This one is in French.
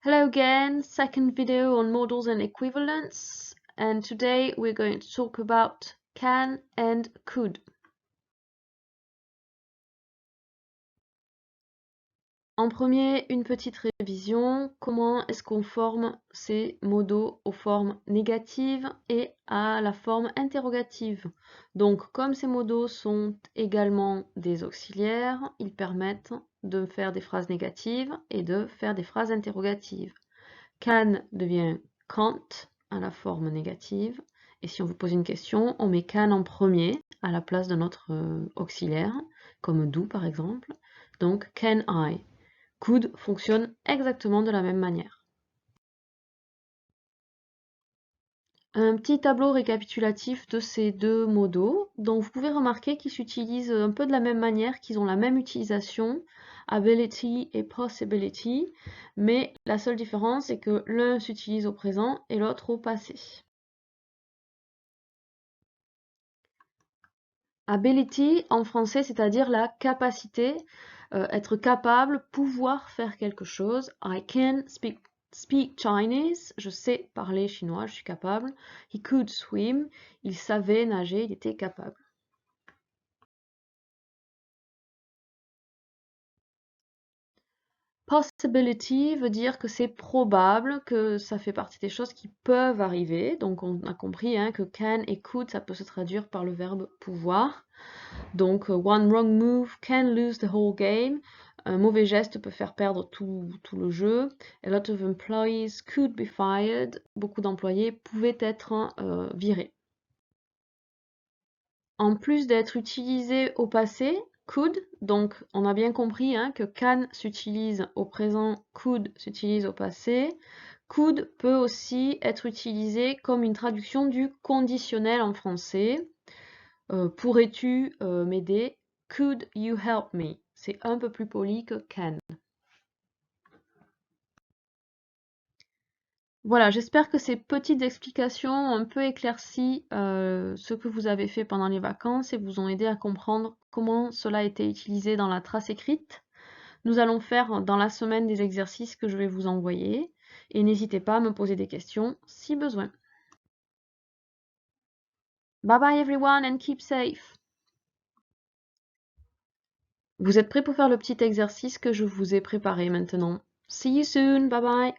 Hello again, second video on modals and equivalents, and today we're going to talk about can and could. En premier, une petite révision. Comment est-ce qu'on forme ces modaux aux formes négatives et à la forme interrogative? Donc, comme ces modaux sont également des auxiliaires, ils permettent de faire des phrases négatives et de faire des phrases interrogatives. Can devient can't à la forme négative. Et si on vous pose une question, on met can en premier à la place de notre auxiliaire, comme do par exemple. Donc can I. Could fonctionne exactement de la même manière. Un petit tableau récapitulatif de ces deux modaux. Donc vous pouvez remarquer qu'ils s'utilisent un peu de la même manière, qu'ils ont la même utilisation, ability et possibility, mais la seule différence est que l'un s'utilise au présent et l'autre au passé. Ability en français, c'est-à-dire la capacité, être capable, pouvoir faire quelque chose. I can speak Chinese, je sais parler chinois, je suis capable. He could swim, il savait nager, il était capable. Possibility veut dire que c'est probable, que ça fait partie des choses qui peuvent arriver. Donc on a compris que can et could, ça peut se traduire par le verbe pouvoir. Donc one wrong move can lose the whole game. Un mauvais geste peut faire perdre tout le jeu. A lot of employees could be fired. Beaucoup d'employés pouvaient être virés. En plus d'être utilisé au passé, could, donc on a bien compris que can s'utilise au présent, could s'utilise au passé. Could peut aussi être utilisé comme une traduction du conditionnel en français. Pourrais-tu m'aider? Could you help me? C'est un peu plus poli que can. Voilà, j'espère que ces petites explications ont un peu éclairci ce que vous avez fait pendant les vacances et vous ont aidé à comprendre comment cela a été utilisé dans la trace écrite. Nous allons faire dans la semaine des exercices que je vais vous envoyer et n'hésitez pas à me poser des questions si besoin. Bye bye everyone and keep safe. Vous êtes prêts pour faire le petit exercice que je vous ai préparé maintenant? See you soon, bye bye.